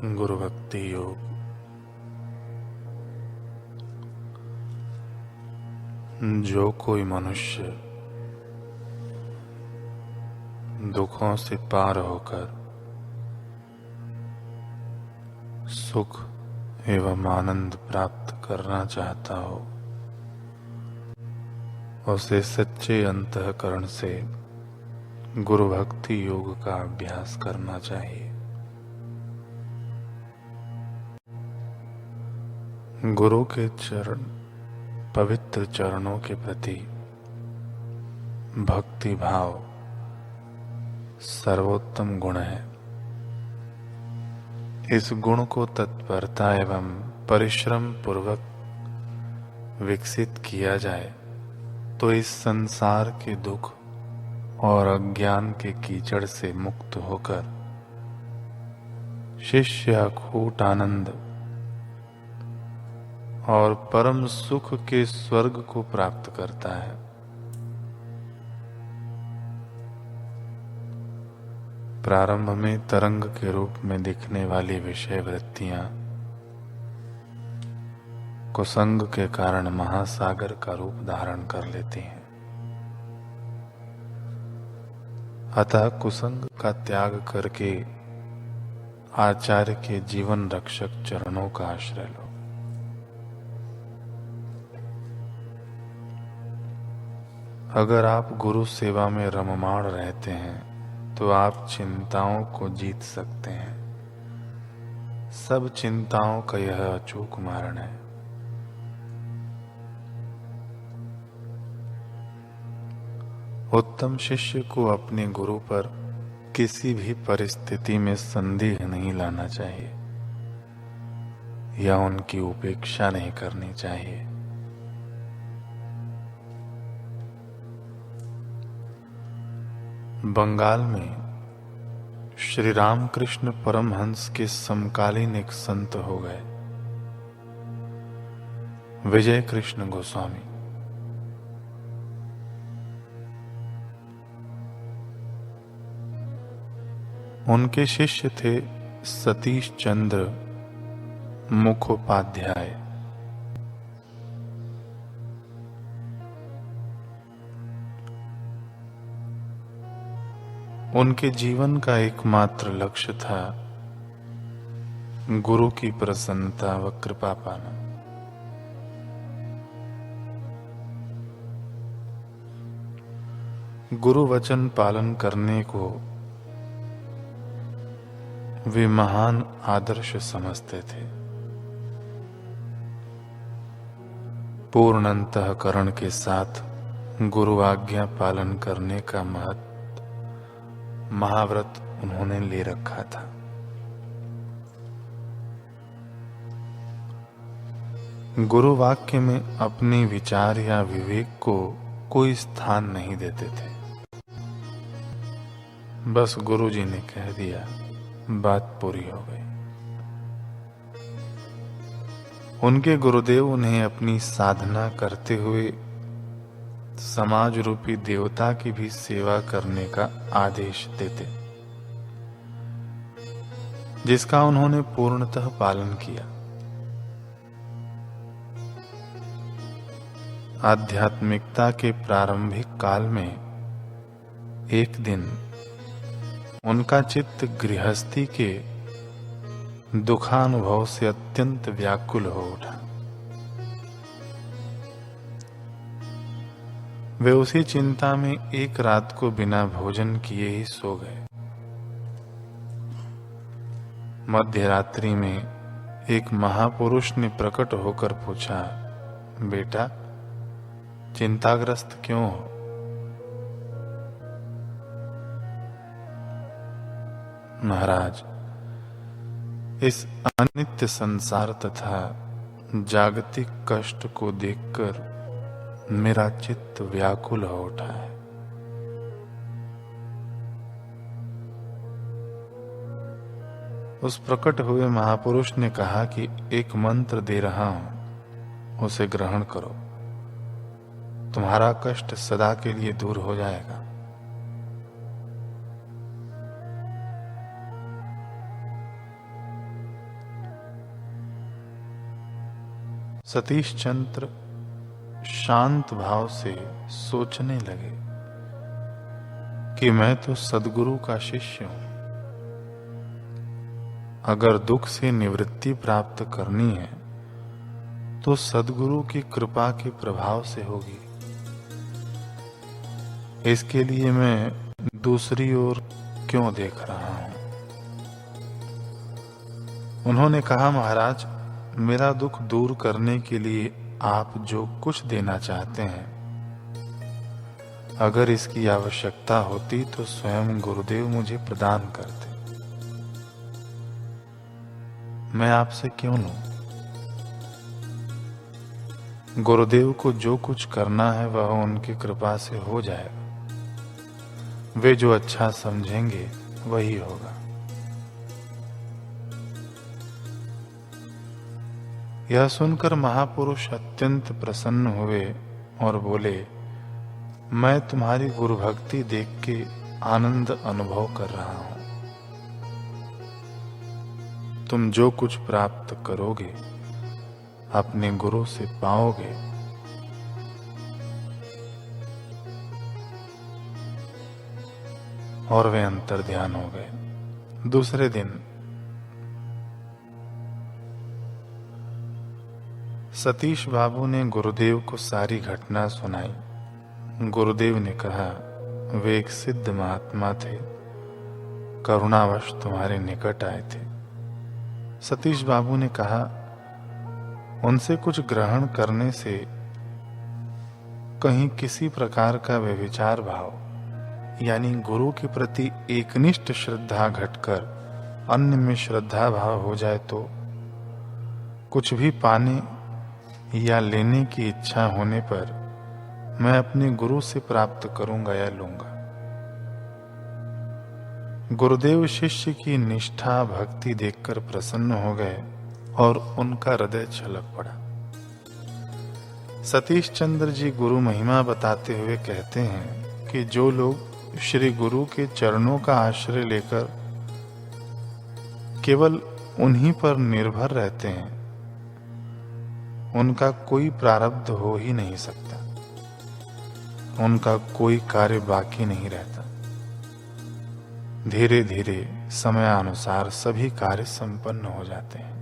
गुरु भक्ति योग। जो कोई मनुष्य दुखों से पार होकर सुख एवं आनंद प्राप्त करना चाहता हो, उसे सच्चे अंतःकरण से गुरु भक्ति योग का अभ्यास करना चाहिए। गुरु के चरण, पवित्र चरणों के प्रति भक्ति भाव सर्वोत्तम गुण है। इस गुण को तत्परता एवं परिश्रम पूर्वक विकसित किया जाए तो इस संसार के दुख और अज्ञान के कीचड़ से मुक्त होकर शिष्य अखूट आनंद और परम सुख के स्वर्ग को प्राप्त करता है। प्रारंभ में तरंग के रूप में दिखने वाली विषय वृत्तियां कुसंग के कारण महासागर का रूप धारण कर लेती हैं। अतः कुसंग का त्याग करके आचार्य के जीवन रक्षक चरणों का आश्रय लो। अगर आप गुरु सेवा में रममाण रहते हैं तो आप चिंताओं को जीत सकते हैं। सब चिंताओं का यह अचूक मारण है। उत्तम शिष्य को अपने गुरु पर किसी भी परिस्थिति में संदेह नहीं लाना चाहिए या उनकी उपेक्षा नहीं करनी चाहिए। बंगाल में श्री रामकृष्ण परमहंस के समकालीन एक संत हो गए, विजय कृष्ण गोस्वामी। उनके शिष्य थे सतीश चंद्र मुखोपाध्याय। उनके जीवन का एकमात्र लक्ष्य था गुरु की प्रसन्नता व कृपा पाना। गुरु वचन पालन करने को वे महान आदर्श समझते थे। पूर्ण अंतःकरण के साथ गुरु आज्ञा पालन करने का महाव्रत उन्होंने ले रखा था। गुरु वाक्य में अपने विचार या विवेक को कोई स्थान नहीं देते थे। बस गुरु जी ने कह दिया, बात पूरी हो गई। उनके गुरुदेव उन्हें अपनी साधना करते हुए समाज रूपी देवता की भी सेवा करने का आदेश देते, जिसका उन्होंने पूर्णतः पालन किया। आध्यात्मिकता के प्रारंभिक काल में एक दिन उनका चित्त गृहस्थी के दुखानुभव से अत्यंत व्याकुल हो उठा। वे उसी चिंता में एक रात को बिना भोजन किए ही सो गए। मध्य रात्रि में एक महापुरुष ने प्रकट होकर पूछा, बेटा चिंताग्रस्त क्यों हो? महाराज, इस अनित्य संसार तथा जागतिक कष्ट को देखकर मेरा चित्त व्याकुल हो उठा है। उस प्रकट हुए महापुरुष ने कहा कि एक मंत्र दे रहा हूं, उसे ग्रहण करो, तुम्हारा कष्ट सदा के लिए दूर हो जाएगा। सतीश चंद्र शांत भाव से सोचने लगे कि मैं तो सद्गुरु का शिष्य हूं। अगर दुख से निवृत्ति प्राप्त करनी है तो सद्गुरु की कृपा के प्रभाव से होगी। इसके लिए मैं दूसरी ओर क्यों देख रहा हूं? उन्होंने कहा, महाराज, मेरा दुख दूर करने के लिए आप जो कुछ देना चाहते हैं, अगर इसकी आवश्यकता होती तो स्वयं गुरुदेव मुझे प्रदान करते। मैं आपसे क्यों लूं? गुरुदेव को जो कुछ करना है वह उनकी कृपा से हो जाएगा। वे जो अच्छा समझेंगे वही होगा। यह सुनकर महापुरुष अत्यंत प्रसन्न हुए और बोले, मैं तुम्हारी गुरु भक्ति देख के आनंद अनुभव कर रहा हूं। तुम जो कुछ प्राप्त करोगे अपने गुरु से पाओगे। और वे अंतर्ध्यान हो गए। दूसरे दिन सतीश बाबू ने गुरुदेव को सारी घटना सुनाई। गुरुदेव ने कहा, वे एक सिद्ध महात्मा थे, करुणावश तुम्हारे निकट आए थे। सतीश बाबू ने कहा, उनसे कुछ ग्रहण करने से कहीं किसी प्रकार का व्यभिचार भाव यानी गुरु के प्रति एकनिष्ठ श्रद्धा घटकर अन्य में श्रद्धा भाव हो जाए तो कुछ भी पाने या लेने की इच्छा होने पर मैं अपने गुरु से प्राप्त करूंगा या लूंगा। गुरुदेव शिष्य की निष्ठा भक्ति देखकर प्रसन्न हो गए और उनका हृदय छलक पड़ा। सतीश चंद्र जी गुरु महिमा बताते हुए कहते हैं कि जो लोग श्री गुरु के चरणों का आश्रय लेकर केवल उन्हीं पर निर्भर रहते हैं, उनका कोई प्रारब्ध हो ही नहीं सकता, उनका कोई कार्य बाकी नहीं रहता। धीरे धीरे समयानुसार सभी कार्य संपन्न हो जाते हैं।